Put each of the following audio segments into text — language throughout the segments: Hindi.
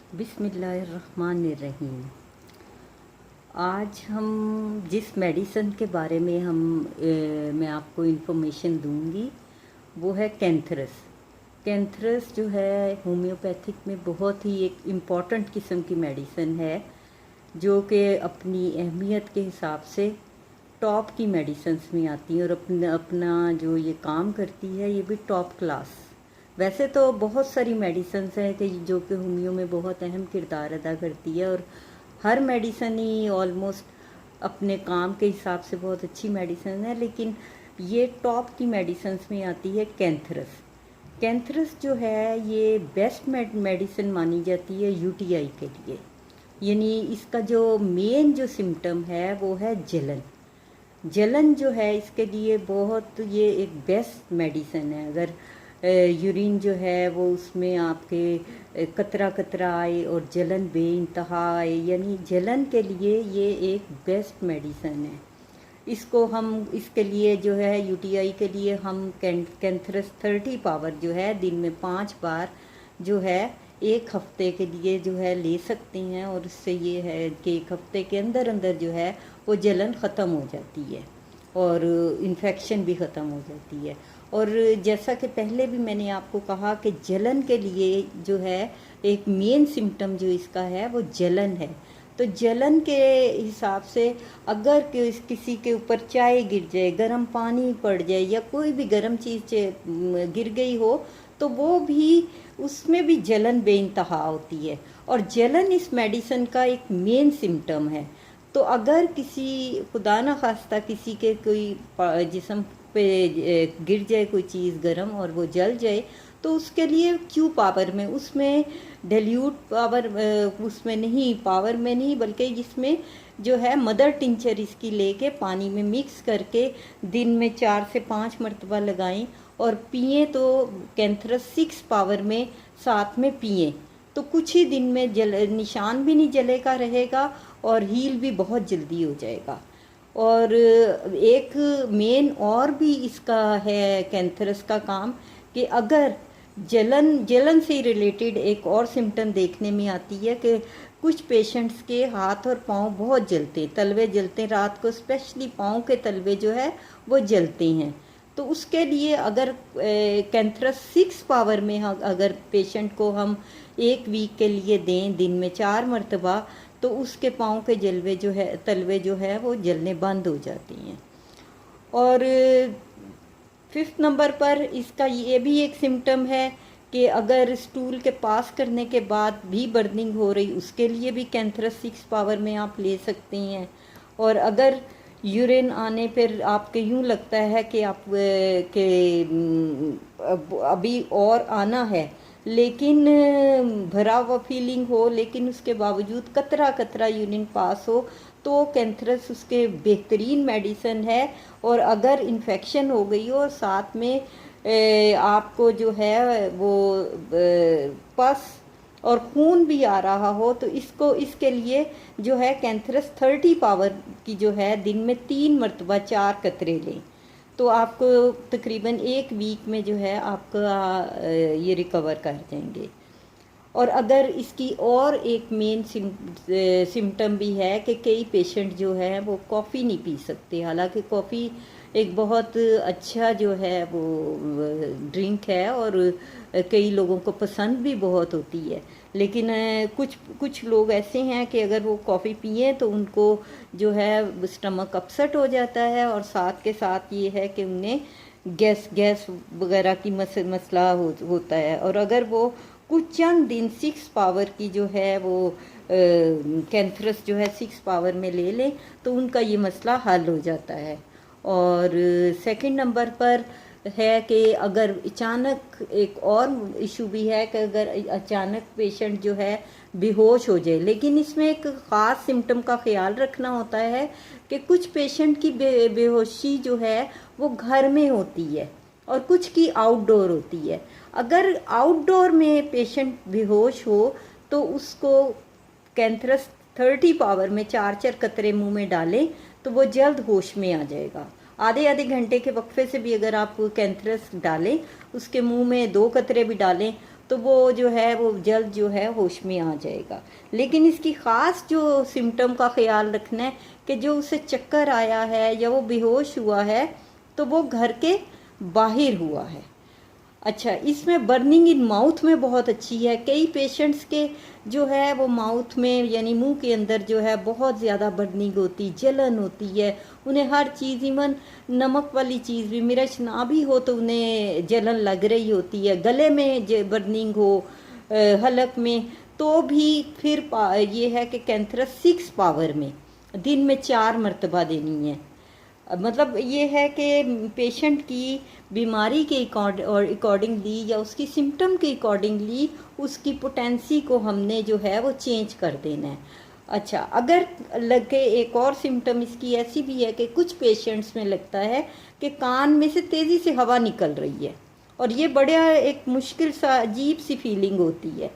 बिस्मिल्लाहिर्रहमानिर्रहीम। आज हम जिस मेडिसन के बारे में मैं आपको इन्फॉर्मेशन दूंगी वो है कैंथरस। कैंथरस जो है होम्योपैथिक में बहुत ही एक इम्पॉर्टेंट किस्म की मेडिसन है, जो कि अपनी अहमियत के हिसाब से टॉप की मेडिसन्स में आती है और अपना अपना जो ये काम करती है ये भी टॉप क्लास। वैसे तो बहुत सारी मेडिसन्स हैं कि जो कि होमियो में बहुत अहम किरदार अदा करती है, और हर मेडिसन ही ऑलमोस्ट अपने काम के हिसाब से बहुत अच्छी मेडिसन है, लेकिन ये टॉप की मेडिसन्स में आती है कैंथरस। कैंथरस जो है ये बेस्ट मेडिसिन मानी जाती है यूटीआई के लिए। यानी इसका जो मेन जो सिम्टम है वो है जलन। जलन जो है इसके लिए बहुत ये एक बेस्ट मेडिसिन है। अगर यूरिन जो है वो उसमें आपके कतरा कतरा आए और जलन बेइंतहा आए, यानी जलन के लिए ये एक बेस्ट मेडिसिन है। इसको हम इसके लिए जो है यूटीआई के लिए हम कैंथरस 30 पावर जो है दिन में 5 बार जो है एक हफ्ते के लिए जो है ले सकते हैं, और इससे ये है कि एक हफ्ते के अंदर अंदर जो है वो जलन ख़त्म हो जाती है और इन्फेक्शन भी ख़त्म हो जाती है। और जैसा कि पहले भी मैंने आपको कहा कि जलन के लिए जो है एक मेन सिम्टम जो इसका है वो जलन है। तो जलन के हिसाब से अगर किसी के ऊपर चाय गिर जाए, गर्म पानी पड़ जाए या कोई भी गर्म चीज़ गिर गई हो तो वो भी उसमें भी जलन बेइंतहा होती है, और जलन इस मेडिसिन का एक मेन सिम्टम है। तो अगर किसी खुदा न खास्ता किसी के कोई जिस्म पे गिर जाए कोई चीज़ गर्म और वो जल जाए, तो उसके लिए क्यू पावर में उसमें डेल्यूट पावर उसमें नहीं, पावर में नहीं, बल्कि जिसमें जो है मदर टिंचर इसकी लेके पानी में मिक्स करके दिन में 4 से 5 मरतबा लगाएं और पिए। तो कैंथरस 6 पावर में साथ में पिए तो कुछ ही दिन में निशान भी नहीं जलेगा रहेगा और हील भी बहुत जल्दी हो जाएगा। और एक मेन और भी इसका है कैंथरस का काम कि अगर जलन से रिलेटेड एक और सिम्टम देखने में आती है कि कुछ पेशेंट्स के हाथ और पाँव बहुत जलते हैं, तलवे जलते हैं, रात को स्पेशली पाँव के तलवे जो है वो जलते हैं। तो उसके लिए अगर कैंथरस 6 पावर में अगर पेशेंट को हम 1 वीक के लिए दें दिन में 4 मरतबा, तो उसके पाँव के जलवे जो है तलवे जो है वो जलने बंद हो जाती हैं। और 5th नंबर पर इसका ये भी एक सिम्टम है कि अगर स्टूल के पास करने के बाद भी बर्निंग हो रही, उसके लिए भी कैंथरस 6 पावर में आप ले सकते हैं। और अगर यूरिन आने पर आपके यूँ लगता है कि आप अभी और आना है, लेकिन भरा हुआ फीलिंग हो, लेकिन उसके बावजूद कतरा कतरा यूरिन पास हो, तो कैंथरस उसके बेहतरीन मेडिसिन है। और अगर इन्फेक्शन हो गई हो साथ में आपको जो है वो पस और खून भी आ रहा हो, तो इसके लिए जो है कैंथरस 30 पावर की जो है दिन में 3 मरतबा 4 कतरे लें, तो आपको तकरीबन 1 वीक में जो है आपका ये रिकवर कर जाएंगे। और अगर इसकी और एक मेन सिम्टम भी है कि कई पेशेंट जो है वो कॉफ़ी नहीं पी सकते, हालांकि कॉफ़ी एक बहुत अच्छा जो है वो ड्रिंक है और कई लोगों को पसंद भी बहुत होती है, लेकिन कुछ लोग ऐसे हैं कि अगर वो कॉफ़ी पिए तो उनको जो है स्टमक अपसेट हो जाता है, और साथ के साथ ये है कि उन्हें गैस वगैरह की मसला होता है। और अगर वो कुछ चंद दिन 6 पावर की जो है वो कैंथरस जो है 6 पावर में ले लें तो उनका ये मसला हल हो जाता है। और 2nd नंबर पर है कि अगर अचानक एक और इशू भी है कि अगर अचानक पेशेंट जो है बेहोश हो जाए, लेकिन इसमें एक ख़ास सिम्टम का ख्याल रखना होता है कि कुछ पेशेंट की बेहोशी जो है वो घर में होती है और कुछ की आउटडोर होती है। अगर आउटडोर में पेशेंट बेहोश हो तो उसको कैंथरस 30 पावर में 4 कतरे मुंह में डालें तो वो जल्द होश में आ जाएगा। आधे घंटे के वक्फे से भी अगर आप कैंथरस डालें, उसके मुंह में 2 कतरे भी डालें, तो वो जो है वो जल्द जो है होश में आ जाएगा। लेकिन इसकी ख़ास जो सिम्टम का ख्याल रखना है कि जो उसे चक्कर आया है या वो बेहोश हुआ है तो वो घर के बाहर हुआ है। अच्छा, इसमें बर्निंग इन माउथ में बहुत अच्छी है। कई पेशेंट्स के जो है वो माउथ में यानी मुंह के अंदर जो है बहुत ज़्यादा बर्निंग होती, जलन होती है। उन्हें हर चीज़, इवन नमक वाली चीज़ भी, मिर्च ना भी हो तो उन्हें जलन लग रही होती है। गले में बर्निंग हो, हलक में, तो भी फिर ये है कि कैंथरस 6 पावर में दिन में 4 मरतबा देनी है। मतलब ये है कि पेशेंट की बीमारी के अकॉर्डिंगली या उसकी सिम्टम के अकॉर्डिंगली उसकी पोटेंसी को हमने जो है वो चेंज कर देना है। अच्छा, अगर लगे, एक और सिम्टम इसकी ऐसी भी है कि कुछ पेशेंट्स में लगता है कि कान में से तेज़ी से हवा निकल रही है और ये बड़ा एक मुश्किल सा अजीब सी फीलिंग होती है।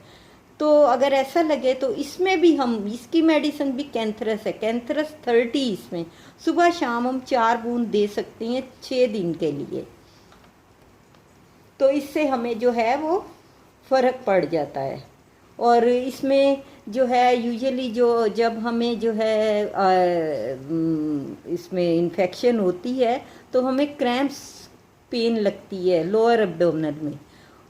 तो अगर ऐसा लगे तो इसमें भी हम, इसकी मेडिसिन भी कैंथरस है, कैंथरस 30। इसमें सुबह शाम हम 4 बूंद दे सकते हैं 6 दिन के लिए। तो इससे हमें जो है वो फ़र्क पड़ जाता है। और इसमें जो है यूजुअली जो जब हमें जो है इसमें इन्फेक्शन होती है तो हमें क्रैम्प्स पेन लगती है लोअर एब्डोमिनल में।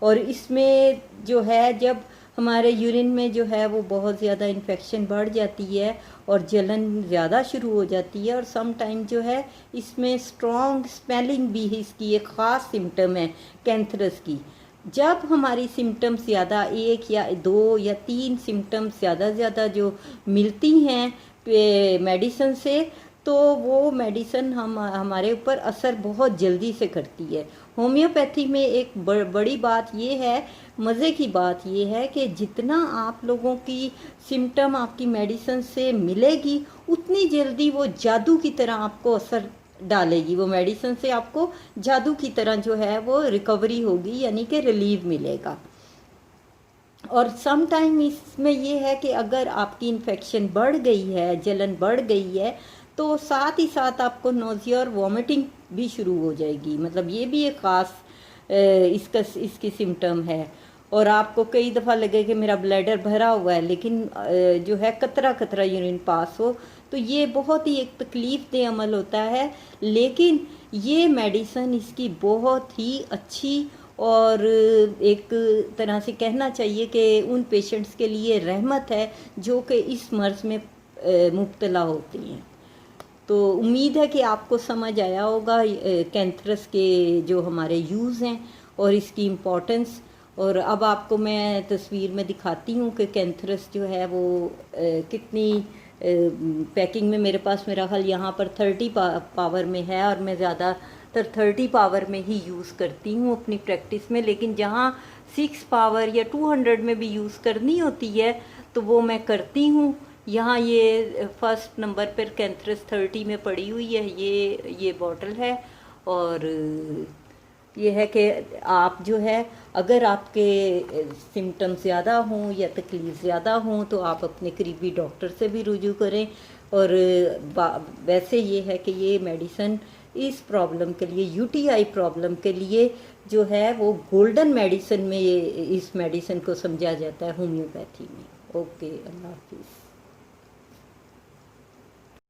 और इसमें जो है जब हमारे यूरिन में जो है वो बहुत ज़्यादा इन्फेक्शन बढ़ जाती है और जलन ज़्यादा शुरू हो जाती है। और सम टाइम जो है इसमें स्ट्रॉन्ग स्मेलिंग भी इसकी एक ख़ास सिम्टम है कैंथरस की। जब हमारी सिम्टम ज़्यादा, 1 या 2 या 3 सिम्टम ज़्यादा जो मिलती हैं मेडिसिन से, तो वो मेडिसिन हमारे ऊपर असर बहुत जल्दी से करती है। होम्योपैथी में एक बड़ी बात ये है, मज़े की बात ये है कि जितना आप लोगों की सिम्टम आपकी मेडिसिन से मिलेगी उतनी जल्दी वो जादू की तरह आपको असर डालेगी। वो मेडिसिन से आपको जादू की तरह जो है वो रिकवरी होगी, यानी कि रिलीफ मिलेगा। और सम टाइम इसमें ये है कि अगर आपकी इन्फेक्शन बढ़ गई है, जलन बढ़ गई है, तो साथ ही साथ आपको नोज़िया और वॉमिटिंग भी शुरू हो जाएगी। मतलब ये भी एक ख़ास इसकी सिम्टम है। और आपको कई दफ़ा लगे कि मेरा ब्लैडर भरा हुआ है लेकिन जो है कतरा कतरा यूरिन पास हो, तो ये बहुत ही एक तकलीफ़ दे अमल होता है। लेकिन ये मेडिसिन इसकी बहुत ही अच्छी और एक तरह से कहना चाहिए कि उन पेशेंट्स के लिए रहमत है जो कि इस मर्ज़ में मुब्तला होती हैं। तो उम्मीद है कि आपको समझ आया होगा कैंथरस के जो हमारे यूज़ हैं और इसकी इम्पोर्टेंस। और अब आपको मैं तस्वीर में दिखाती हूँ कि कैंथरस जो है वो कितनी पैकिंग में, मेरे पास मेरा ख्याल यहाँ पर 30 पावर में है और मैं ज़्यादातर 30 पावर में ही यूज़ करती हूँ अपनी प्रैक्टिस में। लेकिन जहाँ 6 पावर या 200 में भी यूज़ करनी होती है तो वो मैं करती हूँ। यहाँ ये फर्स्ट नंबर पर कैंथरस 30 में पड़ी हुई है, ये बॉटल है। और ये है कि आप जो है अगर आपके सिम्टम ज़्यादा हों या तकलीफ़ ज़्यादा हों तो आप अपने करीबी डॉक्टर से भी रुजू करें। और वैसे ये है कि ये मेडिसिन इस प्रॉब्लम के लिए, यूटीआई प्रॉब्लम के लिए जो है वो गोल्डन मेडिसिन में इस मेडिसिन को समझा जाता है होम्योपैथी में। ओके, अल्लाह हाफिज़।